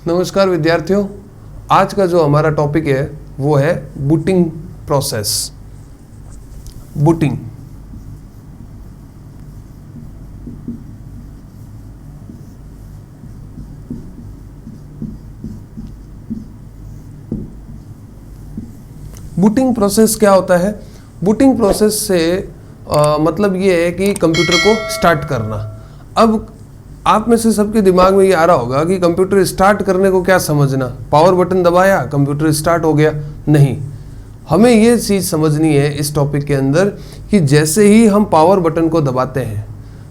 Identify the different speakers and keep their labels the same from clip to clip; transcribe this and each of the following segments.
Speaker 1: नमस्कार विद्यार्थियों, आज का जो हमारा टॉपिक है वो है booting process. Booting booting process क्या होता है? बूटिंग प्रोसेस से मतलब ये है कि कंप्यूटर को स्टार्ट करना। अब आप में से सबके दिमाग में ये आ रहा होगा कि कंप्यूटर स्टार्ट करने को क्या समझना, पावर बटन दबाया कंप्यूटर स्टार्ट हो गया। नहीं, हमें ये चीज़ समझनी है इस टॉपिक के अंदर कि जैसे ही हम पावर बटन को दबाते हैं,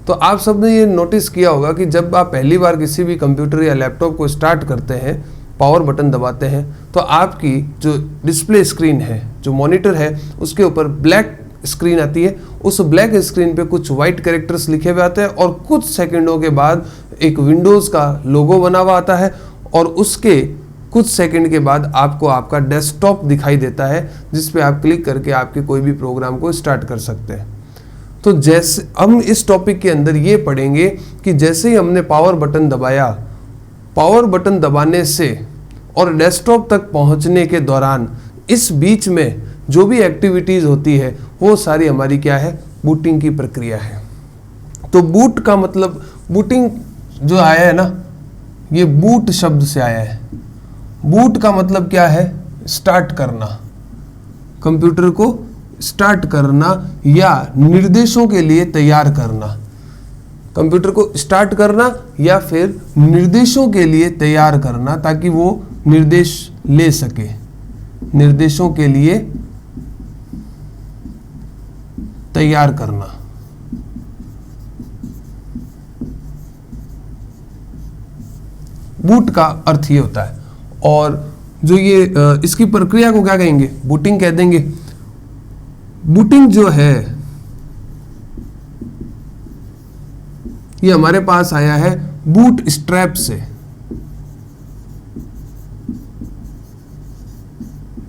Speaker 1: तो आप सबने ये नोटिस किया होगा कि जब आप पहली बार किसी भी कंप्यूटर या लैपटॉप को स्टार्ट करते हैं, पावर बटन दबाते हैं, तो आपकी जो डिस्प्ले स्क्रीन है, जो मॉनिटर है, उसके ऊपर ब्लैक स्क्रीन आती है। उस ब्लैक स्क्रीन पे कुछ वाइट कैरेक्टर्स लिखे हुए आते हैं और कुछ सेकंडों के बाद एक विंडोज़ का लोगो बना हुआ आता है और उसके कुछ सेकंड के बाद आपको आपका डेस्कटॉप दिखाई देता है, जिस पे आप क्लिक करके आपके कोई भी प्रोग्राम को स्टार्ट कर सकते हैं। तो जैसे हम इस टॉपिक के अंदर ये पढ़ेंगे कि जैसे ही हमने पावर बटन दबाया, पावर बटन दबाने से और डेस्कटॉप तक पहुंचने के दौरान इस बीच में जो भी एक्टिविटीज़ होती है वो सारी हमारी क्या है, बूटिंग की प्रक्रिया है। तो बूट का मतलब, बूटिंग जो आया है ना, ये बूट शब्द से आया है। बूट का मतलब क्या है? स्टार्ट करना, कंप्यूटर को स्टार्ट करना या निर्देशों के लिए तैयार करना। कंप्यूटर को स्टार्ट करना या फिर निर्देशों के लिए तैयार करना, ताकि वो निर्देश ले सके। निर्देशों के लिए तैयार करना। बूट का अर्थ ये होता है। और जो ये इसकी प्रक्रिया को क्या कहेंगे? बूटिंग कह देंगे। बूटिंग जो है ये हमारे पास आया है बूट स्ट्रैप से।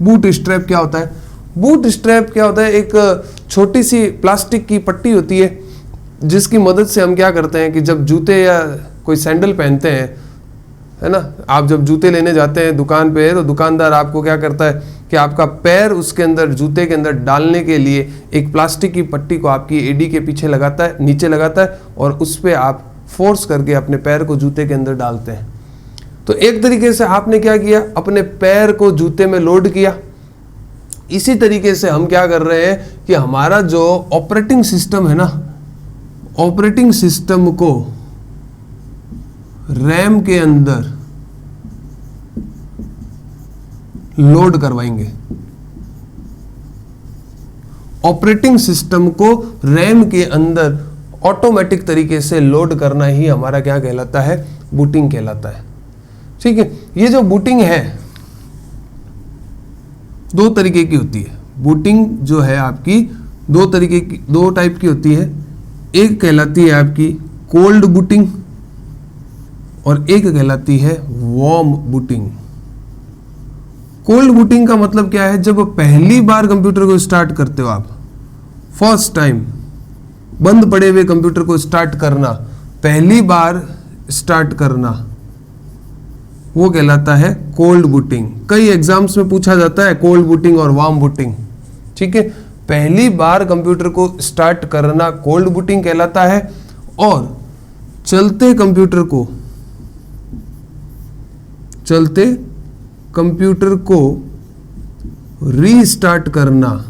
Speaker 1: बूट स्ट्रैप क्या होता है? बूट स्ट्रैप क्या होता है? एक छोटी सी प्लास्टिक की पट्टी होती है, जिसकी मदद से हम क्या करते हैं कि जब जूते या कोई सैंडल पहनते हैं, है ना, आप जब जूते लेने जाते हैं दुकान पे, तो दुकानदार आपको क्या करता है कि आपका पैर उसके अंदर, जूते के अंदर डालने के लिए एक प्लास्टिक की पट्टी को आपकी एडी के पीछे लगाता है, नीचे लगाता है, और उस पर आप फोर्स करके अपने पैर को जूते के अंदर डालते हैं। तो एक तरीके से आपने क्या किया, अपने पैर को जूते में लोड किया। इसी तरीके से हम क्या कर रहे हैं कि हमारा जो ऑपरेटिंग सिस्टम है ना, ऑपरेटिंग सिस्टम को रैम के अंदर लोड करवाएंगे। ऑपरेटिंग सिस्टम को रैम के अंदर ऑटोमेटिक तरीके से लोड करना ही हमारा क्या कहलाता है? बूटिंग कहलाता है। ठीक है, ये जो बूटिंग है दो तरीके की होती है। बूटिंग जो है आपकी दो टाइप की होती है। एक कहलाती है आपकी कोल्ड बूटिंग और एक कहलाती है वार्म बूटिंग। कोल्ड बूटिंग का मतलब क्या है? जब पहली बार कंप्यूटर को स्टार्ट करते हो आप, फर्स्ट टाइम बंद पड़े हुए कंप्यूटर को स्टार्ट करना, पहली बार स्टार्ट करना, वो कहलाता है कोल्ड बूटिंग। कई एग्जाम्स में पूछा जाता है कोल्ड बूटिंग और वार्म बूटिंग। ठीक है, पहली बार कंप्यूटर को स्टार्ट करना कोल्ड बूटिंग कहलाता है, और चलते कंप्यूटर को रीस्टार्ट करना,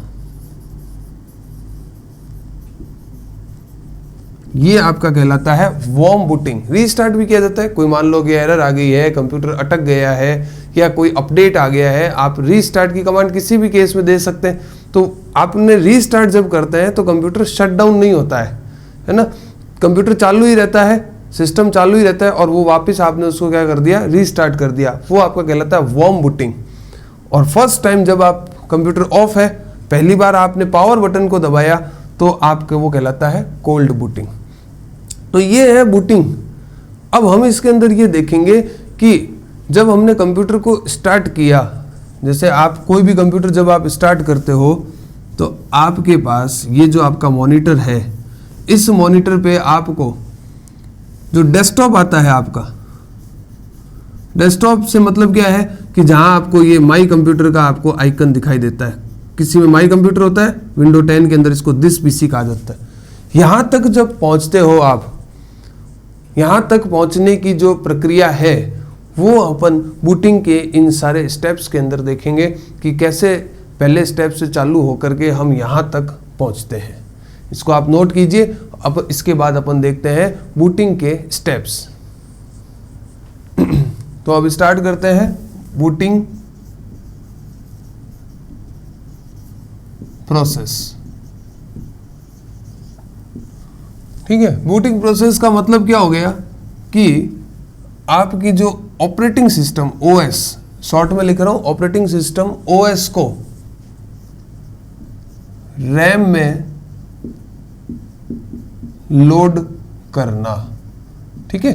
Speaker 1: ये आपका कहलाता है वार्म बूटिंग। रीस्टार्ट भी किया जाता है, कोई मान लो कि एरर आ गई है, कंप्यूटर अटक गया है या कोई अपडेट आ गया है, आप रीस्टार्ट की कमांड किसी भी केस में दे सकते हैं। तो आपने रीस्टार्ट जब करते हैं तो कंप्यूटर शट डाउन नहीं होता है ना, कंप्यूटर चालू ही रहता है, सिस्टम चालू ही रहता है, और वो वापस आपने उसको क्या कर दिया? रीस्टार्ट कर दिया। वो आपका कहलाता है वार्म बूटिंग। और फर्स्ट टाइम जब आप कंप्यूटर ऑफ है, पहली बार आपने पावर बटन को दबाया, तो आपके वो कहलाता है कोल्ड बूटिंग। तो ये है बूटिंग। अब हम इसके अंदर ये देखेंगे कि जब हमने कंप्यूटर को स्टार्ट किया, जैसे आप कोई भी कंप्यूटर जब आप स्टार्ट करते हो तो आपके पास ये जो आपका मॉनिटर है, इस मॉनिटर पे आपको जो डेस्कटॉप आता है आपका, डेस्कटॉप से मतलब क्या है कि जहां आपको ये माई कंप्यूटर का आपको आइकन दिखाई देता है, किसी में माई कंप्यूटर होता है, विंडो 10 के अंदर इसको दिस पीसी कहा जाता है। यहां तक जब पहुंचते हो आप, यहां तक पहुंचने की जो प्रक्रिया है वो अपन बूटिंग के इन सारे स्टेप्स के अंदर देखेंगे कि कैसे पहले स्टेप से चालू होकर के हम यहां तक पहुंचते हैं। इसको आप नोट कीजिए। अब इसके बाद अपन देखते हैं बूटिंग के स्टेप्स। तो अब स्टार्ट करते हैं बूटिंग प्रोसेस। ठीक है, बूटिंग प्रोसेस का मतलब क्या हो गया कि आपकी जो ऑपरेटिंग सिस्टम ओएस, शॉर्ट में लिख रहा हूं ऑपरेटिंग सिस्टम ओएस को रैम में लोड करना। ठीक है,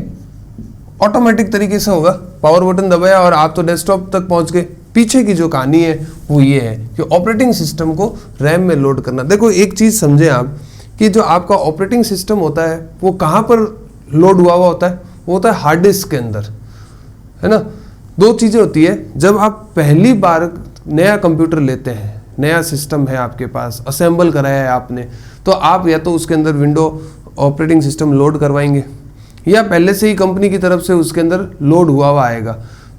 Speaker 1: ऑटोमेटिक तरीके से होगा, पावर बटन दबाया और आप तो डेस्कटॉप तक पहुंच गए। पीछे की जो कहानी है वो ये है कि ऑपरेटिंग सिस्टम को रैम में लोड करना। देखो एक चीज समझें आप कि जो आपका ऑपरेटिंग सिस्टम होता है वो कहां पर लोड हुआ होता है, वो होता है हार्ड डिस्क के अंदर, है ना। दो चीजें होती है, जब आप पहली बार नया कंप्यूटर लेते हैं, नया सिस्टम है आपके पास, असेंबल कराया है आपने, तो आप या तो उसके अंदर विंडो ऑपरेटिंग सिस्टम लोड करवाएंगे या पहले से ही कंपनी की तरफ से उसके अंदर लोड हुआ आएगा।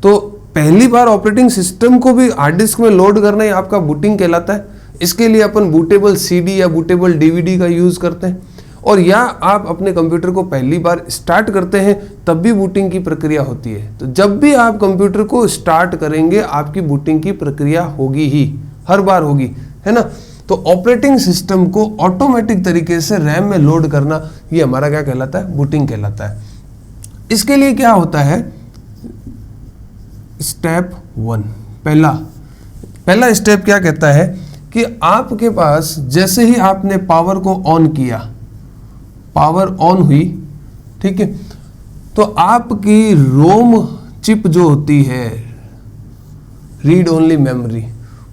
Speaker 1: तो पहली बार ऑपरेटिंग सिस्टम को भी हार्ड डिस्क में लोड करना ही आपका बूटिंग कहलाता है। इसके लिए अपन बूटेबल सीडी या बूटेबल डीवीडी का यूज करते हैं। और या आप अपने कंप्यूटर को पहली बार स्टार्ट करते हैं तब भी बूटिंग की प्रक्रिया होती है। तो जब भी आप कंप्यूटर को स्टार्ट करेंगे आपकी बूटिंग की प्रक्रिया होगी ही, हर बार होगी, है ना। तो ऑपरेटिंग सिस्टम को ऑटोमेटिक तरीके से रैम में लोड करना, ये हमारा क्या कहलाता है, बूटिंग कहलाता है। इसके लिए क्या होता है, स्टेप 1, पहला स्टेप क्या कहता है कि आपके पास जैसे ही आपने पावर को ऑन किया, पावर ऑन हुई, ठीक है, तो आपकी रोम चिप जो होती है, read only memory,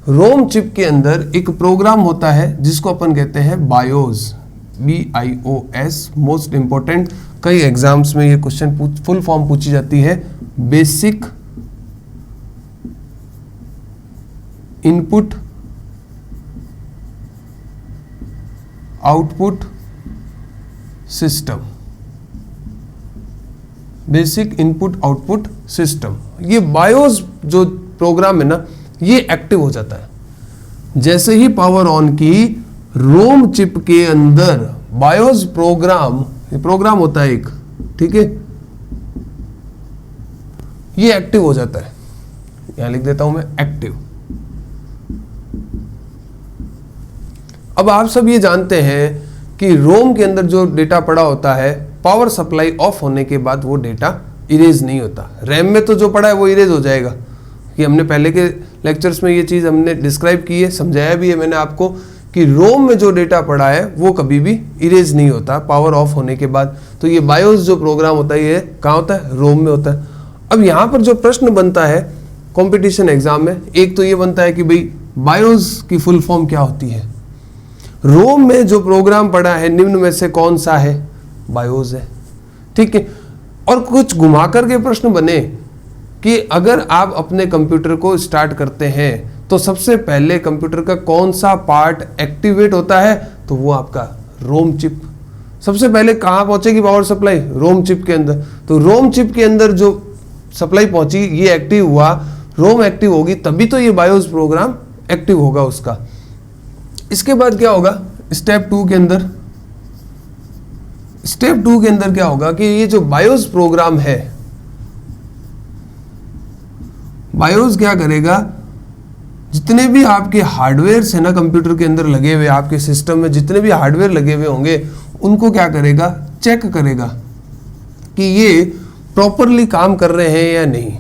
Speaker 1: ROM chip के अंदर एक प्रोग्राम होता है जिसको अपन कहते हैं बायोस, BIOS। मोस्ट इंपॉर्टेंट, कई एग्जाम्स में ये क्वेश्चन फुल फॉर्म पूछी जाती है, basic input output system, basic input output system. ये बायोस जो प्रोग्राम है ना, ये एक्टिव हो जाता है जैसे ही पावर ऑन की। रोम चिप के अंदर बायोस प्रोग्राम होता है एक, ठीक है, ये एक्टिव हो जाता है। यहां लिख देता हूं मैं एक्टिव। अब आप सब ये जानते हैं कि रोम के अंदर जो डेटा पड़ा होता है, पावर सप्लाई ऑफ होने के बाद वो डेटा इरेज नहीं होता। रैम में तो जो पड़ा है वो इरेज हो जाएगा। ये हमने पहले के लेक्चर्स में ये चीज़ हमने डिस्क्राइब की है, समझाया भी है मैंने आपको कि रोम में जो डेटा पड़ा है वो कभी भी इरेज नहीं होता पावर ऑफ होने के बाद। तो ये बायोस जो प्रोग्राम होता है ये कहाँ होता है, रोम में होता है। अब यहाँ पर जो प्रश्न बनता है कंपटीशन एग्जाम में, एक तो ये बनता है कि भाई बायोस की फुल फॉर्म क्या होती है। रोम में जो प्रोग्राम पड़ा है निम्न में से कौन सा है, बायोस है, ठीक है। और कुछ घुमा करके प्रश्न बने कि अगर आप अपने कंप्यूटर को स्टार्ट करते हैं तो सबसे पहले कंप्यूटर का कौन सा पार्ट एक्टिवेट होता है, तो वो आपका रोम चिप। सबसे पहले कहाँ पहुंचेगी पावर सप्लाई, रोम चिप के अंदर। तो रोम चिप के अंदर जो सप्लाई पहुंची, ये एक्टिव हुआ, रोम एक्टिव होगी तभी तो ये बायोस प्रोग्राम एक्टिव होगा उसका। इसके बाद क्या होगा, स्टेप 2 के अंदर, स्टेप 2 के अंदर क्या होगा कि ये जो बायोस प्रोग्राम है, बायोस क्या करेगा, जितने भी आपके हार्डवेयर है ना कंप्यूटर के अंदर लगे हुए, आपके सिस्टम में जितने भी हार्डवेयर लगे हुए होंगे उनको क्या करेगा, चेक करेगा कि ये प्रॉपरली काम कर रहे हैं या नहीं,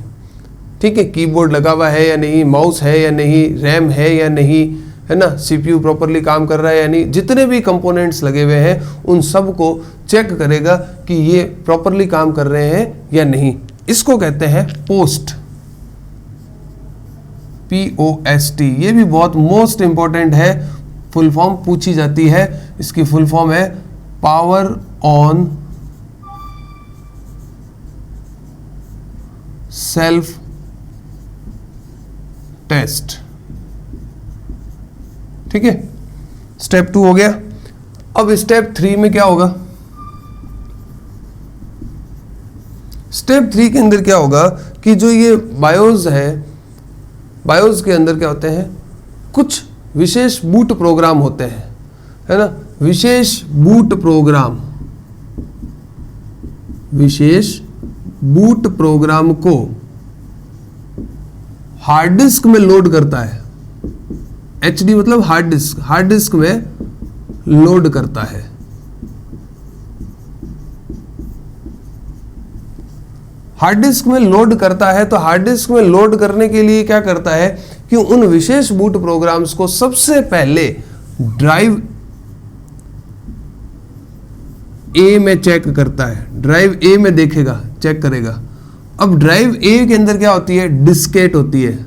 Speaker 1: ठीक है। कीबोर्ड लगा हुआ है या नहीं, माउस है या नहीं, रैम है या नहीं, है ना, CPU प्रॉपरली काम कर रहा है या नहीं, जितने भी कंपोनेंट्स लगे हुए हैं उन सब को चेक करेगा कि ये प्रॉपरली काम कर रहे हैं या नहीं। इसको कहते हैं पोस्ट, POST। ये भी बहुत मोस्ट इंपॉर्टेंट है, फुल फॉर्म पूछी जाती है। इसकी फुल फॉर्म है पावर ऑन सेल्फ टेस्ट। ठीक है, स्टेप 2 हो गया। अब स्टेप 3 में क्या होगा? स्टेप 3 के अंदर क्या होगा कि जो ये बायोस है, बायोस के अंदर क्या होते हैं, कुछ विशेष बूट प्रोग्राम होते हैं, है ना, विशेष बूट प्रोग्राम, विशेष बूट प्रोग्राम को हार्ड डिस्क में लोड करता है। एचडी मतलब हार्ड डिस्क, हार्ड डिस्क में लोड करता है। हार्ड डिस्क में लोड करता है, तो हार्ड डिस्क में लोड करने के लिए क्या करता है कि उन विशेष बूट प्रोग्राम्स को सबसे पहले ड्राइव ए में चेक करता है, ड्राइव ए में देखेगा, चेक करेगा। अब ड्राइव ए के अंदर क्या होती है? डिस्केट होती है।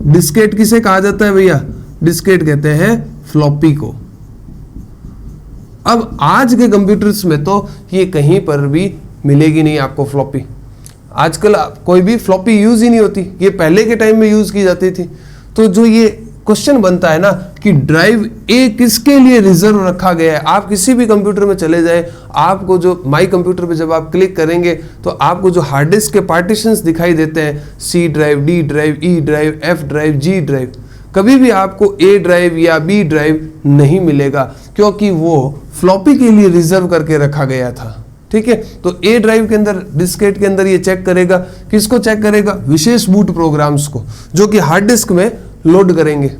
Speaker 1: डिस्केट किसे कहा जाता है भैया? डिस्केट कहते हैं फ्लॉपी को। अब आज के कंप्यूटर्स में तो ये कहीं पर भी मिलेगी नहीं आपको फ्लॉपी। आजकल कोई भी फ्लॉपी यूज ही नहीं होती, ये पहले के टाइम में यूज की जाती थी। तो जो ये क्वेश्चन बनता है ना कि ड्राइव ए किसके लिए रिजर्व रखा गया है, आप किसी भी कंप्यूटर में चले जाए, आपको जो माई कंप्यूटर पे जब आप क्लिक करेंगे तो आपको जो हार्ड डिस्क के पार्टीशंस दिखाई देते हैं, C drive, D drive, E drive, F drive, G drive, कभी भी आपको ए ड्राइव या बी ड्राइव नहीं मिलेगा, क्योंकि वो फ्लॉपी के लिए रिजर्व करके रखा गया था। ठीक है, तो ए ड्राइव के अंदर, डिस्केट के अंदर ये चेक करेगा, किसको चेक करेगा? विशेष बूट प्रोग्राम्स को, जो कि हार्ड डिस्क में लोड करेंगे।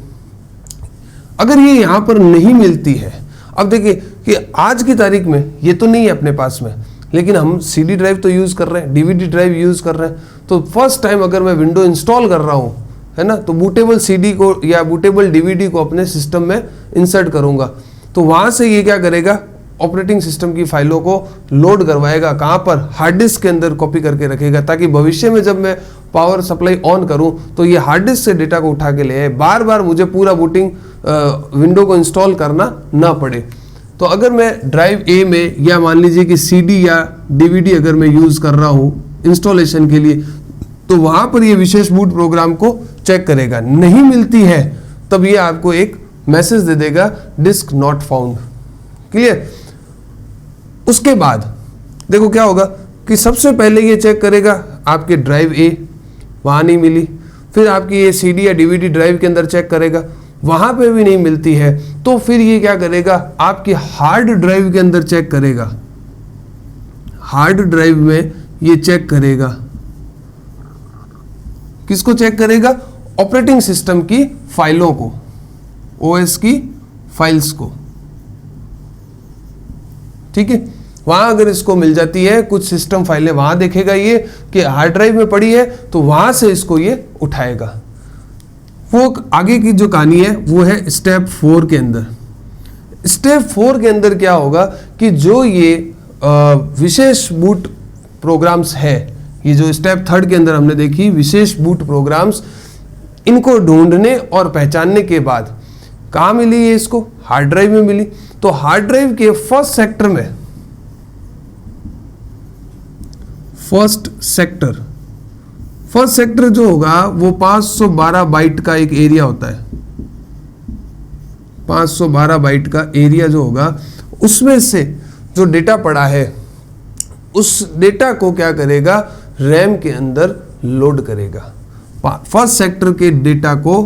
Speaker 1: अगर ये यहां पर नहीं मिलती है, अब देखिए कि आज की तारीख में ये तो नहीं है अपने पास में, लेकिन हम सीडी ड्राइव तो यूज कर रहे हैं, डीवीडी ड्राइव यूज कर रहे हैं। तो फर्स्ट टाइम अगर मैं विंडो इंस्टॉल कर रहा हूं, है ना, तो बूटेबल सीडी को या बूटेबल डीवीडी को अपने सिस्टम में इंसर्ट करूंगा, तो वहां से ये क्या करेगा? ऑपरेटिंग सिस्टम की फाइलों को लोड करवाएगा। कहां पर? हार्ड डिस्क के अंदर कॉपी करके रखेगा, ताकि भविष्य में जब मैं पावर सप्लाई ऑन करूं तो ये हार्ड डिस्क से डेटा को उठा के ले आए, बार बार मुझे पूरा बूटिंग विंडो को इंस्टॉल करना ना पड़े। तो अगर मैं ड्राइव ए में, या मान लीजिए कि सीडी या डीवीडी अगर मैं यूज कर रहा हूं इंस्टॉलेशन के लिए, तो वहां पर ये विशेष बूट प्रोग्राम को चेक करेगा। नहीं मिलती है तब ये आपको एक मैसेज दे देगा, डिस्क नॉट फाउंड। क्लियर? उसके बाद देखो क्या होगा कि सबसे पहले ये चेक करेगा आपके ड्राइव ए, वहां नहीं मिली, फिर आपकी ये सीडी या डीवीडी ड्राइव के अंदर चेक करेगा, वहां पे भी नहीं मिलती है, तो फिर ये क्या करेगा? आपकी हार्ड ड्राइव के अंदर चेक करेगा, हार्ड ड्राइव में ये चेक करेगा। किसको चेक करेगा? ऑपरेटिंग सिस्टम की फाइलों को, ओएस की फाइल्स को। ठीक है, वहां अगर इसको मिल जाती है कुछ सिस्टम फाइलें, वहां देखेगा ये कि हार्ड ड्राइव में पड़ी है, तो वहां से इसको ये उठाएगा। वो आगे की जो कहानी है वो है स्टेप 4 के अंदर। स्टेप 4 के अंदर क्या होगा कि जो ये विशेष बूट प्रोग्राम्स है, ये जो स्टेप 3 के अंदर हमने देखी विशेष बूट प्रोग्राम्स, इनको ढूंढने और पहचानने के बाद कहाँ मिली है? इसको हार्ड ड्राइव में मिली। तो हार्ड ड्राइव के फर्स्ट सेक्टर में, फर्स्ट सेक्टर जो होगा वो 512 बाइट का एक एरिया होता है। 512 बाइट का एरिया जो होगा, उसमें से जो डेटा पड़ा है उस डेटा को क्या करेगा? रैम के अंदर लोड करेगा। फर्स्ट सेक्टर के डेटा को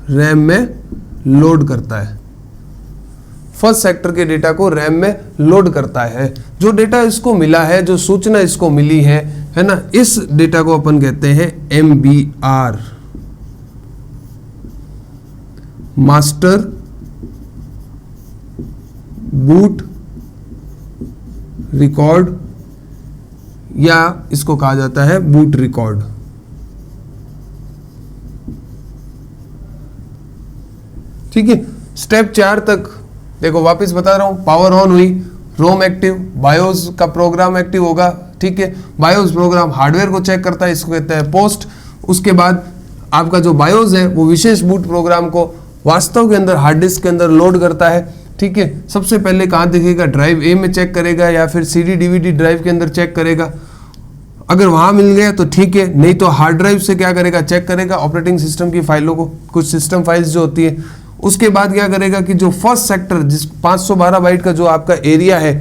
Speaker 1: रैम में लोड करता है, फर्स्ट सेक्टर के डेटा को रैम में लोड करता है। जो डेटा इसको मिला है, जो सूचना इसको मिली है ना, इस डेटा को अपन कहते हैं MBR, मास्टर बूट रिकॉर्ड, या इसको कहा जाता है बूट रिकॉर्ड। ठीक है, स्टेप 4 तक देखो, वापस बता रहा हूं, पावर ऑन हुई, रोम एक्टिव, बायोस का प्रोग्राम एक्टिव होगा। ठीक है, बायोस प्रोग्राम हार्डवेयर को चेक करता है, इसको कहते हैं पोस्ट। उसके बाद आपका जो बायोस है वो विशेष बूट प्रोग्राम को वास्तव के अंदर हार्ड डिस्क के अंदर लोड करता है। ठीक है, सबसे पहले कहाँ देखेगा, ड्राइव ए में चेक करेगा या फिर CD DVD ड्राइव के अंदर चेक करेगा। अगर वहाँ मिल गया तो ठीक है, नहीं तो हार्ड ड्राइव से क्या करेगा, चेक करेगा ऑपरेटिंग सिस्टम की फाइलों को, कुछ सिस्टम फाइल्स जो होती है। उसके बाद क्या करेगा कि जो फर्स्ट सेक्टर जिस 512 बाइट का जो आपका एरिया है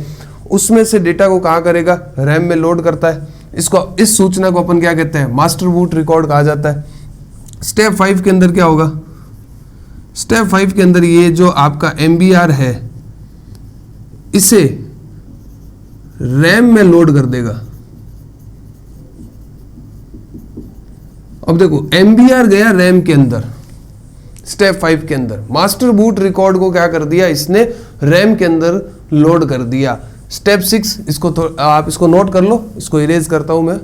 Speaker 1: उसमें से डेटा को कहाँ करेगा, रैम में लोड करता है। इसको, इस सूचना को अपन क्या कहते हैं, मास्टर बूट रिकॉर्ड कहा जाता है। स्टेप 5 के अंदर क्या होगा, स्टेप 5 के अंदर ये जो आपका MBR है इसे रैम में लोड कर देगा। अब देखो MBR गया रैम के अंदर, स्टेप 5 के अंदर मास्टर बूट रिकॉर्ड को क्या कर दिया, इसने रैम के अंदर लोड कर दिया। स्टेप 6 इसको आप इसको नोट कर लो, इसको इरेज करता हूं मैं।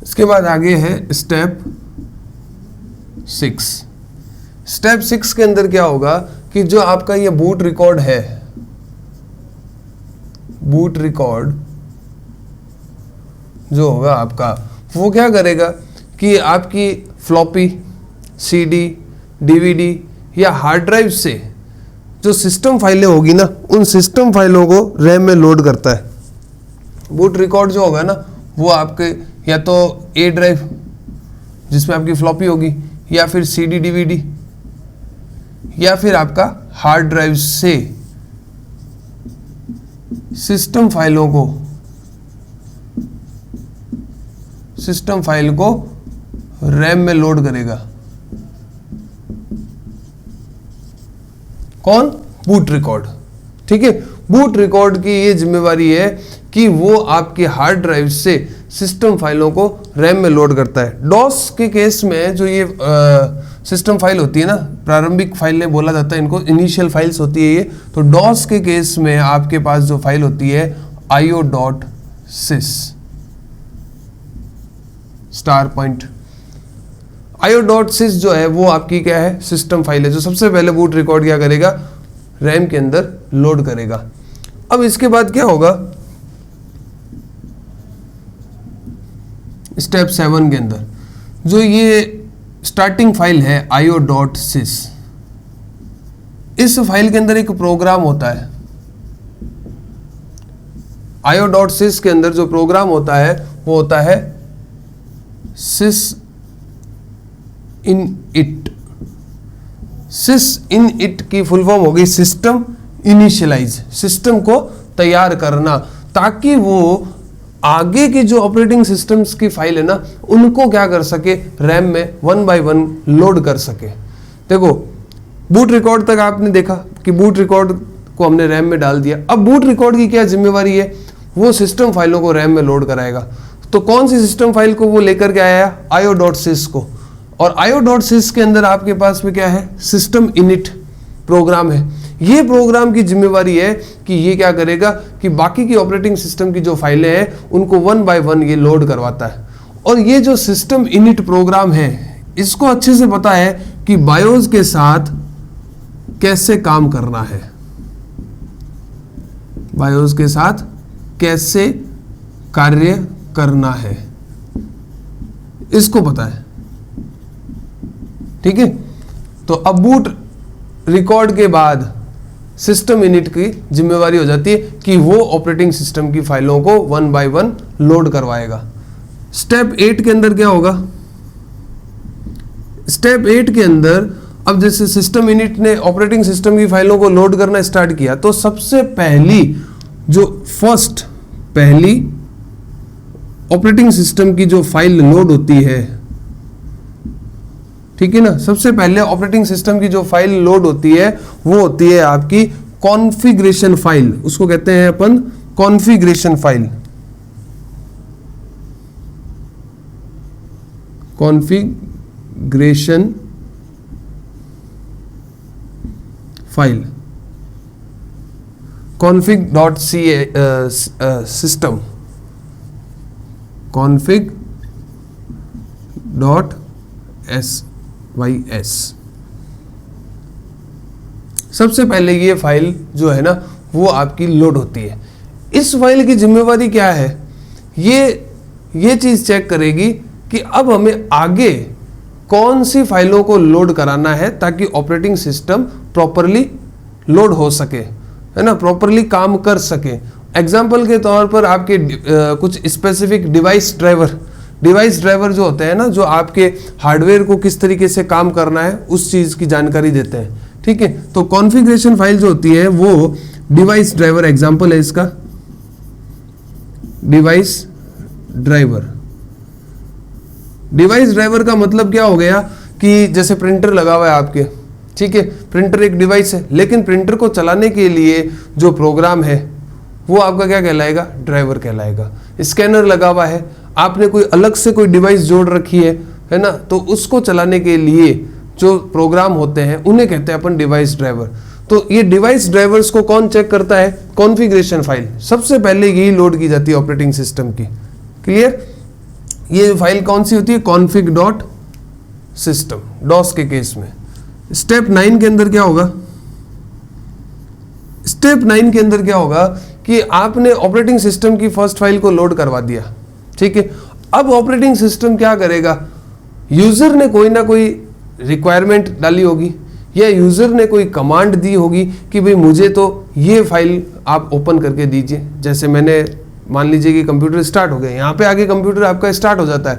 Speaker 1: इसके बाद आगे है स्टेप 6। स्टेप 6 के अंदर क्या होगा कि जो आपका ये बूट रिकॉर्ड है, बूट रिकॉर्ड जो होगा आपका, वो क्या करेगा कि आपकी फ्लॉपी, CD, DVD या हार्ड ड्राइव से जो सिस्टम फाइलें होगी ना, उन सिस्टम फाइलों को रैम में लोड करता है। बूट रिकॉर्ड जो होगा ना वो आपके या तो A ड्राइव जिसमें आपकी फ्लॉपी होगी, या फिर CD DVD, या फिर आपका हार्ड ड्राइव से सिस्टम फाइलों को, सिस्टम फाइल को रैम में लोड करेगा। कौन, बूट रिकॉर्ड। ठीक है, बूट रिकॉर्ड की ये जिम्मेवारी है कि वो आपके हार्ड ड्राइव से सिस्टम फाइलों को रैम में लोड करता है। डॉस के केस में जो ये सिस्टम फाइल होती है ना, प्रारंभिक फाइलें बोला जाता है इनको, इनिशियल फाइल्स होती है ये। तो डॉस के केस में आपके पास जो फाइल होती है io.sys स्टार पॉइंट, io.sys जो है वो आपकी क्या है, सिस्टम फाइल है, जो सबसे पहले बूट रिकॉर्ड क्या करेगा, रैम के अंदर लोड करेगा। अब इसके बाद क्या होगा, स्टेप 7 के अंदर जो ये स्टार्टिंग फाइल है io.sys, इस फाइल के अंदर एक प्रोग्राम होता है। io.sys के अंदर जो प्रोग्राम होता है वो होता है sys init। sys init की फुल फॉर्म होगी सिस्टम इनिशियलाइज, सिस्टम को तैयार करना, ताकि वो आगे की जो ऑपरेटिंग सिस्टम्स की फाइल है ना उनको क्या कर सके, रैम में 1 by 1 लोड कर सके। देखो बूट रिकॉर्ड तक आपने देखा कि बूट रिकॉर्ड को हमने रैम में डाल दिया। अब बूट रिकॉर्ड की क्या जिम्मेवारी है, वो सिस्टम फाइलों को रैम में लोड कराएगा। तो कौन सी सिस्टम फाइल को वो लेकर के आया, io.sys को। और io.sys के अंदर आपके पास में क्या है, सिस्टम इनिट प्रोग्राम है। ये प्रोग्राम की जिम्मेवारी है कि ये क्या करेगा कि बाकी की ऑपरेटिंग सिस्टम की जो फाइलें हैं उनको 1 by 1 ये लोड करवाता है। और ये जो सिस्टम इनिट प्रोग्राम है इसको अच्छे से पता है कि बायोस के साथ कैसे काम करना है, बायोस के साथ कैसे कार्य करना है, इसको पता है। ठीक है, तो अब बूट रिकॉर्ड के बाद सिस्टम इनिट की जिम्मेवारी हो जाती है कि वो ऑपरेटिंग सिस्टम की फाइलों को 1 by 1 लोड करवाएगा। स्टेप 8 के अंदर क्या होगा, स्टेप 8 के अंदर अब जैसे सिस्टम इनिट ने ऑपरेटिंग सिस्टम की फाइलों को लोड करना स्टार्ट किया, तो सबसे पहली जो फर्स्ट पहली ऑपरेटिंग सिस्टम की जो फाइल लोड होती है, ठीक है ना, सबसे पहले ऑपरेटिंग सिस्टम की जो फाइल लोड होती है वो होती है आपकी कॉन्फ़िगरेशन फाइल, उसको कहते हैं अपन configuration file. Configuration file config.system config.sys। सबसे पहले ये फाइल जो है ना वो आपकी लोड होती है। इस फाइल की जिम्मेवारी क्या है, ये चीज चेक करेगी कि अब हमें आगे कौन सी फाइलों को लोड कराना है ताकि ऑपरेटिंग सिस्टम प्रॉपरली लोड हो सके, है ना, प्रॉपरली काम कर सके। एग्जाम्पल के तौर पर आपके कुछ स्पेसिफिक डिवाइस ड्राइवर जो होते हैं ना, जो आपके हार्डवेयर को किस तरीके से काम करना है उस चीज की जानकारी देते हैं, ठीक है। तो कॉन्फ़िगरेशन फाइल जो होती है वो डिवाइस ड्राइवर, एग्जाम्पल है इसका डिवाइस ड्राइवर का मतलब क्या हो गया कि जैसे प्रिंटर लगा हुआ है आपके, ठीक है, प्रिंटर एक डिवाइस है, लेकिन प्रिंटर को चलाने के लिए जो प्रोग्राम है वो आपका क्या कहलाएगा, ड्राइवर कहलाएगा। स्कैनर लगा हुआ है, आपने कोई अलग से कोई डिवाइस जोड़ रखी है ना, तो उसको चलाने के लिए जो प्रोग्राम होते हैं उन्हें कहते हैं अपन डिवाइस ड्राइवर। तो ये डिवाइस ड्राइवर्स को कौन चेक करता है, कॉन्फ़िगरेशन फाइल। सबसे पहले यही लोड की जाती है ऑपरेटिंग सिस्टम की, क्लियर। ये फाइल कौन सी होती है, config.system, डॉस के केस में। स्टेप 9 के अंदर क्या होगा, स्टेप 9 के अंदर क्या होगा कि आपने ऑपरेटिंग सिस्टम की फर्स्ट फाइल को लोड करवा दिया, ठीक है। अब ऑपरेटिंग सिस्टम क्या करेगा, यूजर ने कोई ना कोई रिक्वायरमेंट डाली होगी या यूजर ने कोई कमांड दी होगी कि भाई मुझे तो ये फाइल आप ओपन करके दीजिए। जैसे मैंने मान लीजिए कि कंप्यूटर स्टार्ट हो गया, यहाँ पे आगे कंप्यूटर आपका स्टार्ट हो जाता है,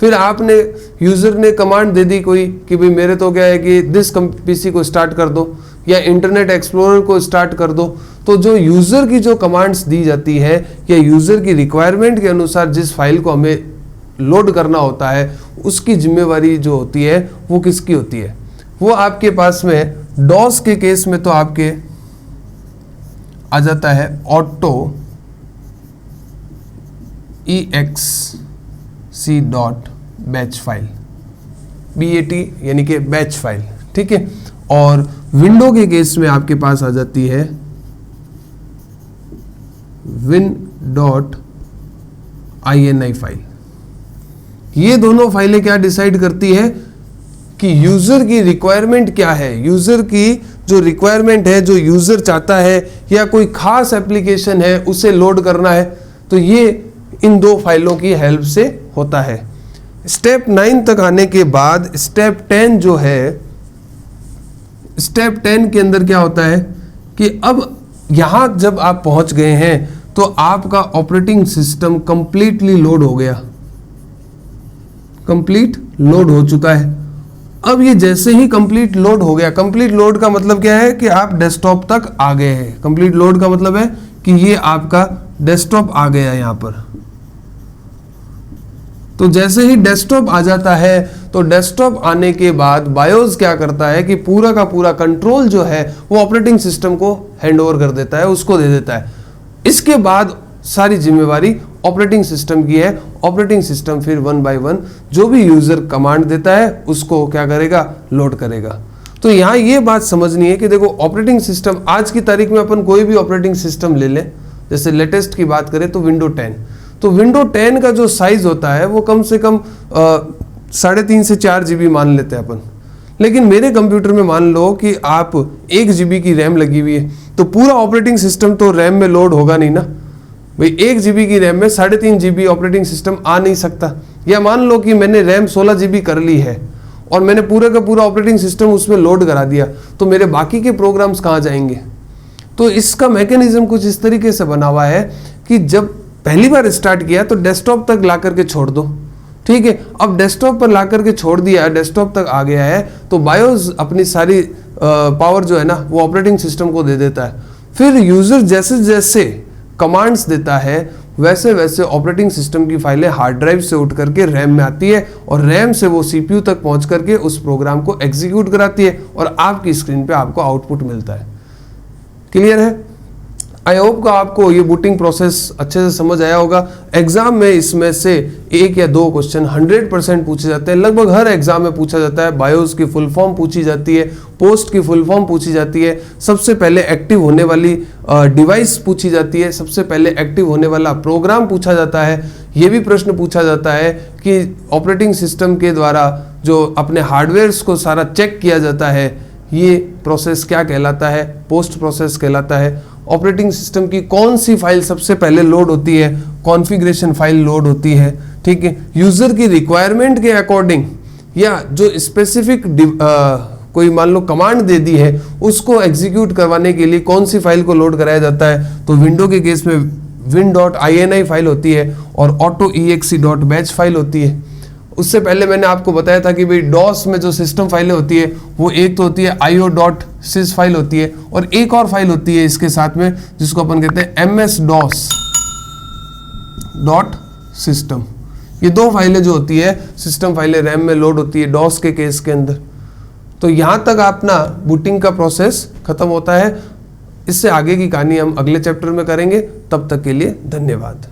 Speaker 1: फिर आपने यूजर ने कमांड दे दी कोई कि भाई मेरे तो क्या है कि दिस पीसी को स्टार्ट कर दो या इंटरनेट एक्सप्लोरर को स्टार्ट कर दो। तो जो यूजर की जो कमांड्स दी जाती है या यूजर की रिक्वायरमेंट के अनुसार जिस फाइल को हमें लोड करना होता है उसकी जिम्मेवारी जो होती है वो किसकी होती है, वो आपके पास में डॉस के केस में तो आपके आ जाता है ऑटो exc.batch फाइल, BAT यानी कि बैच फाइल, ठीक है। और विंडो के केस में आपके पास आ जाती है win.ini फाइल। ये दोनों फाइलें क्या डिसाइड करती है कि यूजर की रिक्वायरमेंट क्या है, यूजर की जो रिक्वायरमेंट है, जो यूजर चाहता है या कोई खास एप्लीकेशन है उसे लोड करना है, तो ये इन दो फाइलों की हेल्प से होता है। स्टेप 9 तक आने के बाद स्टेप 10 जो है, स्टेप 10 के अंदर क्या होता है कि अब यहां जब आप पहुंच गए हैं तो आपका ऑपरेटिंग सिस्टम कंप्लीटली लोड हो गया, कंप्लीट लोड हो चुका है। अब ये जैसे ही कंप्लीट लोड हो गया, कंप्लीट लोड का मतलब क्या है कि आप डेस्कटॉप तक आ गए हैं। कंप्लीट लोड का मतलब है कि ये आपका डेस्कटॉप आ गया यहां पर। तो जैसे ही डेस्कटॉप आ जाता है तो डेस्कटॉप आने के बाद बायोस क्या करता है कि पूरा का पूरा कंट्रोल जो है वो ऑपरेटिंग सिस्टम को हैंड ओवर कर देता है, उसको दे देता है। इसके बाद सारी जिम्मेवारी ऑपरेटिंग सिस्टम की है। ऑपरेटिंग सिस्टम फिर 1 बाय 1 जो भी यूजर कमांड देता है उसको क्या करेगा, लोड करेगा। तो यहाँ ये बात समझनी है कि देखो ऑपरेटिंग सिस्टम आज की तारीख में अपन कोई भी ऑपरेटिंग सिस्टम ले लें, जैसे लेटेस्ट की बात करें तो विंडो 10, तो विंडो 10 का जो साइज होता है वो कम से कम 3.5 से 4 GB मान लेते हैं अपन। लेकिन मेरे कंप्यूटर में मान लो कि आप 1 GB की रैम लगी हुई है, तो पूरा ऑपरेटिंग सिस्टम तो रैम में लोड होगा नहीं ना भाई। 1 GB की रैम में 3.5 GB ऑपरेटिंग सिस्टम आ नहीं सकता। या मान लो कि मैंने रैम 16 GB कर ली है और मैंने पूरा का पूरा ऑपरेटिंग सिस्टम उसमें लोड करा दिया, तो मेरे बाकी के प्रोग्राम्स कहाँ जाएंगे। तो इसका मैकेनिज्म कुछ इस तरीके से बना हुआ है कि जब पहली बार स्टार्ट किया तो डेस्कटॉप तक ला करके छोड़ दो, ठीक है। अब डेस्कटॉप पर ला करके छोड़ दिया, डेस्कटॉप तक आ गया है, तो बायोस अपनी सारी पावर जो है ना वो ऑपरेटिंग सिस्टम को दे देता है। फिर यूजर जैसे जैसे कमांड्स देता है वैसे वैसे ऑपरेटिंग सिस्टम की फाइलें हार्ड ड्राइव से उठ करके रैम में आती है और रैम से वो सीपीयू तक पहुंच करके उस प्रोग्राम को एग्जीक्यूट कराती है और आपकी स्क्रीन पे आपको आउटपुट मिलता है। क्लियर है? आई होप का आपको ये बूटिंग प्रोसेस अच्छे से समझ आया होगा। एग्जाम में इसमें से 1 या 2 क्वेश्चन 100% पूछे जाते हैं, लगभग हर एग्जाम में पूछा जाता है। बायोस की फुल फॉर्म पूछी जाती है, पोस्ट की फुल फॉर्म पूछी जाती है, सबसे पहले एक्टिव होने वाली डिवाइस पूछी जाती है, सबसे पहले एक्टिव होने वाला प्रोग्राम पूछा जाता है। ये भी प्रश्न पूछा जाता है कि ऑपरेटिंग सिस्टम के द्वारा जो अपने हार्डवेयर्स को सारा चेक किया जाता है, ये प्रोसेस क्या कहलाता है? पोस्ट प्रोसेस कहलाता है। ऑपरेटिंग सिस्टम की कौन सी फाइल सबसे पहले लोड होती है? कॉन्फ़िगरेशन फाइल लोड होती है। ठीक है, यूजर की रिक्वायरमेंट के अकॉर्डिंग या जो स्पेसिफिक कोई मान लो कमांड दे दी है उसको एग्जीक्यूट करवाने के लिए कौन सी फाइल को लोड कराया जाता है? तो विंडो के केस में win.ini फाइल होती है और autoexe.batch फाइल होती है। उससे पहले मैंने आपको बताया था कि भाई डॉस में जो सिस्टम फाइलें होती है वो एक तो होती है io.sys फाइल होती है और एक और फाइल होती है इसके साथ में जिसको अपन कहते हैं ms-dos.system। ये 2 फाइलें जो होती है सिस्टम फाइलें रैम में लोड होती है डॉस के केस के अंदर। तो यहाँ तक अपना बूटिंग का प्रोसेस खत्म होता है। इससे आगे की कहानी हम अगले चैप्टर में करेंगे। तब तक के लिए धन्यवाद।